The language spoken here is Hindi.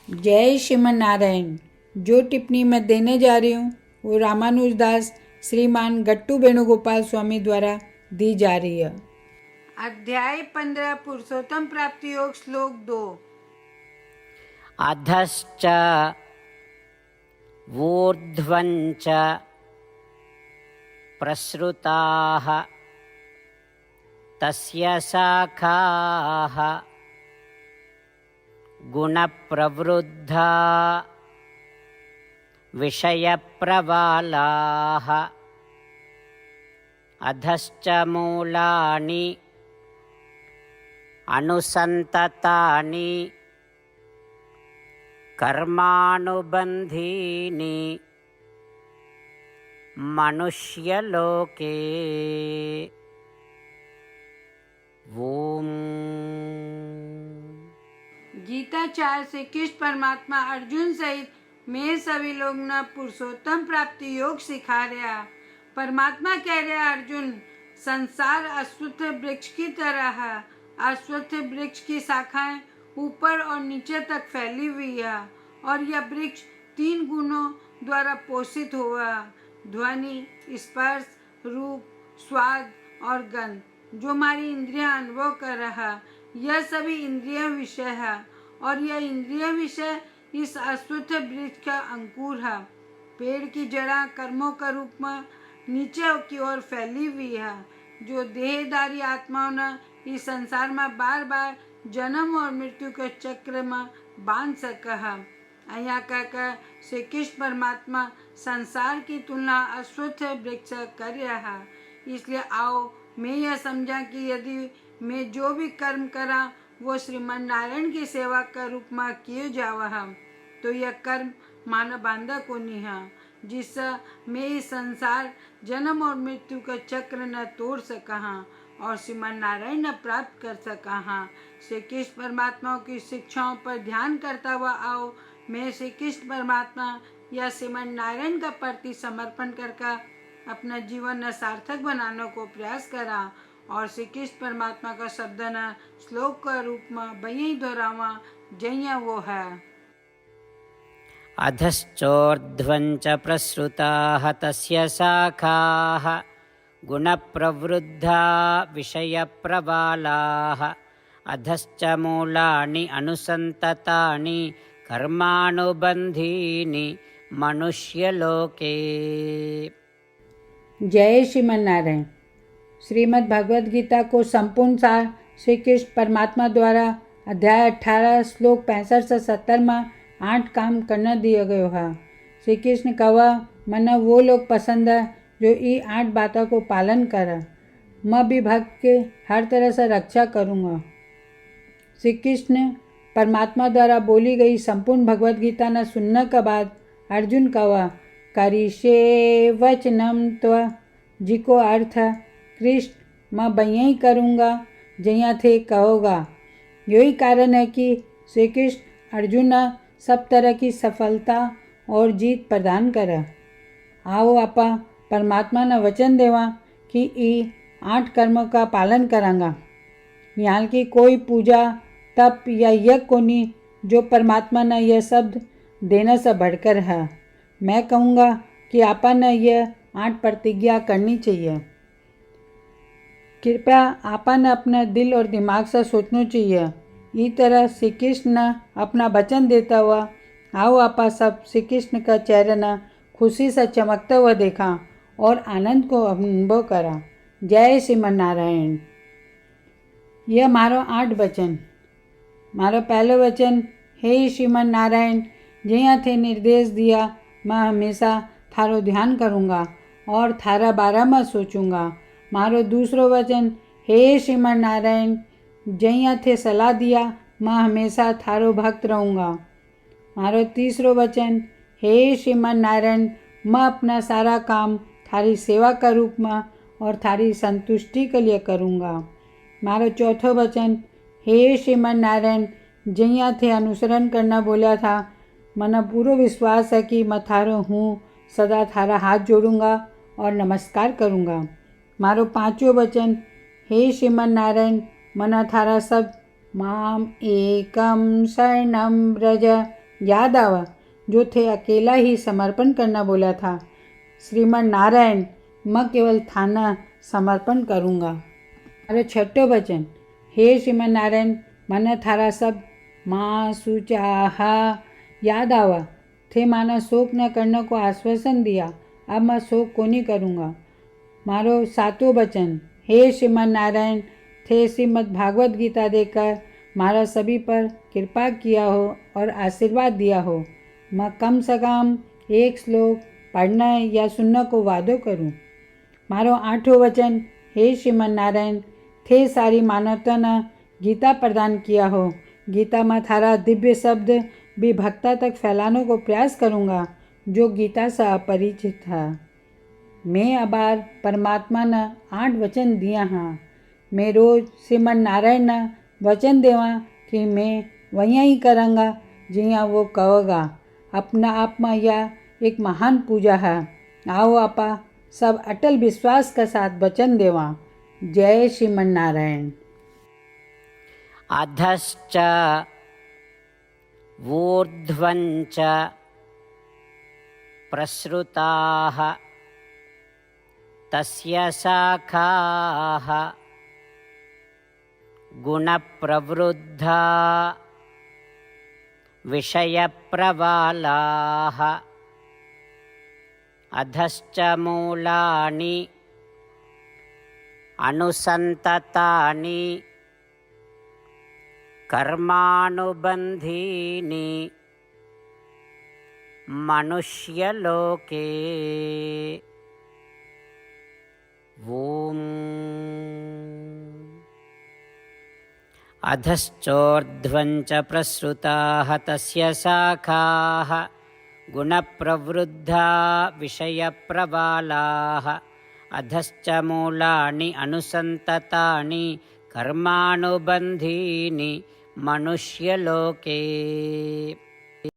जय श्रीमन नारायण। जो टिप्पणी मैं देने जा रही हूँ वो रामानुजदास श्रीमान गट्टू वेणुगोपाल स्वामी द्वारा दी जा रही है। अध्याय 15 पुरुषोत्तम प्राप्ति योग श्लोक 2। अधश्च ऊर्ध्वञ्च प्रसृताः तस्य शाखाः गुणप्रवृद्धा विषयप्रवालाः अधश्च मूलानि अनुसन्ततानि कर्मानुबन्धीनि मनुष्यलोके। ओम। गीता 4 से कृष्ण परमात्मा अर्जुन सहित मैं सभी लोग न पुरुषोत्तम प्राप्ति योग सिखा रहा। परमात्मा कह रहे अर्जुन, संसार अश्वत्थ वृक्ष की तरह है। अश्वत्थ वृक्ष की शाखाएं ऊपर और नीचे तक फैली हुई है और यह वृक्ष 3 गुणों द्वारा पोषित हुआ, ध्वनि, स्पर्श, रूप, स्वाद और गंध, जो हमारी इंद्रियां अनुभव कर रहा। यह सभी इंद्रिय विषय है और यह इंद्रिय विषय इस अश्वत्थ वृक्ष का अंकुर है। पेड़ की जड़ा कर्मों का रूप में नीचे की ओर फैली हुई है, जो देहधारी आत्माओं ने इस संसार में बार बार जन्म और मृत्यु के चक्र में बांध सका है। यहाँ कहकर श्री कृष्ण परमात्मा संसार की तुलना अश्वत्थ वृक्ष कर रहा है। इसलिए आओ मैं यह समझा कि यदि मैं जो भी कर्म करा वो श्रीमन नारायण की सेवा का रूप में किए जावा है, तो यह कर्म मानव बांधा को नहीं है, जिससे मैं इस संसार जन्म और मृत्यु के चक्र न तोड़ सका हाँ और श्रीमन नारायण न प्राप्त कर सका हाँ। श्री कृष्ण परमात्मा की शिक्षाओं पर ध्यान करता हुआ आओ मैं श्री कृष्ण परमात्मा या श्रीमन नारायण का प्रति समर्पण करके अपना जीवन न सार्थक बनाने को प्रयास करा और श्री कृष्ण परमात्मा का शब्द न श्लोक का रूप में वही दोहरावा जय वो है। अधश्चोर्ध्वञ्च प्रसृताः तस्य शाखाः गुणप्रवृद्धा विषयप्रवालाः अधश्च मूलानि अनुसन्ततानि कर्मानुबन्धीनि मनुष्यलोके। जय श्रीमन नारायण। श्रीमद् भगवद गीता को संपूर्ण सार श्री कृष्ण परमात्मा द्वारा अध्याय 18 श्लोक 65 से 70 में 8 काम करना दिया गया है। श्री कृष्ण कहा, मन वो लोग पसंद है जो ये 8 बातों को पालन करे। मैं भी भक्त के हर तरह से रक्षा करूँगा। श्री कृष्ण परमात्मा द्वारा बोली गई संपूर्ण भगवद गीता न सुनने के बाद अर्जुन कहा, करिष्ये वचनम त्व, जी को अर्थ है कृष्ण मैं बयही करूँगा जया थे कहोगा। यही कारण है कि श्री कृष्ण अर्जुन सब तरह की सफलता और जीत प्रदान करे। आओ आपा परमात्मा ने वचन देवा कि ये 8 कर्मों का पालन करांगा। यहाँ की कोई पूजा तप या यज्ञ को नहीं जो परमात्मा ने यह शब्द देने से बढ़कर है। मैं कहूँगा कि आपा ने यह 8 प्रतिज्ञा करनी चाहिए। कृपया आपा ने अपने दिल और दिमाग से सोचना चाहिए। इस तरह श्री कृष्ण ने अपना वचन देता हुआ आओ आपा सब श्री कृष्ण का चेहरा न खुशी से चमकता हुआ देखा और आनंद को अनुभव करा। जय श्रीमन नारायण। यह मारो 8 वचन। मारो पहलो वचन, हे श्रीमन नारायण, जया थे निर्देश दिया मैं हमेशा थारो ध्यान करूँगा और थारा बारे में सोचूंगा। मारो दूसरो वचन, हे श्रीमन नारायण, जया थे सलाह दिया मैं हमेशा थारो भक्त रहूँगा। मारो तीसरो वचन, हे श्रीमन नारायण, मैं अपना सारा काम थारी सेवा का रूप में और थारी संतुष्टि के लिए करूँगा। मारो चौथो वचन, हे श्रीमन नारायण, जया थे अनुसरण करना बोला था, मना पूरा विश्वास है कि मैं थारो हूँ, सदा थारा हाथ जोड़ूंगा और नमस्कार करूँगा। मारो 5वां वचन, हे श्रीमन नारायण, मना थारा शब्द माम एकम शरणम व्रज याद आवा जो थे अकेला ही समर्पण करना बोला था। श्रीमन नारायण मैं केवल थाना समर्पण करूँगा। अरे छठो वचन, हे श्रीमन नारायण मन थारा सब माँ सुचाहा याद आवा थे माना शोक न करने को आश्वासन दिया। अब मैं शोक को नहीं करूँगा। मारो सातों वचन, हे श्रीमन नारायण थे श्रीमद् भागवत गीता देकर मारा सभी पर कृपा किया हो और आशीर्वाद दिया हो। मैं कम से कम एक श्लोक पढ़ना या सुनने को वादो करूं। मारो आठों वचन, हे श्रीमन नारायण थे सारी मानवता ने गीता प्रदान किया हो। गीता में थारा दिव्य शब्द भी भक्ता तक फैलाने को प्रयास करूँगा जो गीता से अपरिचित था। मैं अबार परमात्मा ने 8 वचन दिया हाँ। मैं रोज श्रीमन नारायण ने वचन देवा कि मैं वहीं ही करूँगा जिया वो कहोगा। अपना आप में यह एक महान पूजा है। आओ आपा सब अटल विश्वास के साथ वचन देवा। जय श्रीमन नारायण। अधश्च ऊर्ध्वञ्च प्रसृताः तस्य शाखाः गुणप्रवृद्धा विषयप्रवालाः अधश्च मूलानि अनुसन्ततानि कर्मानुबन्धीनि मनुष्यलोके। ॐ अधश्चोर्ध्वञ्च प्रसृताः तस्य शाखाः गुणप्रवृद्धा विषयप्रवालाः अधश्च मूलानि अनुसन्ततानि कर्मानुबन्धीनि मनुष्यलोके।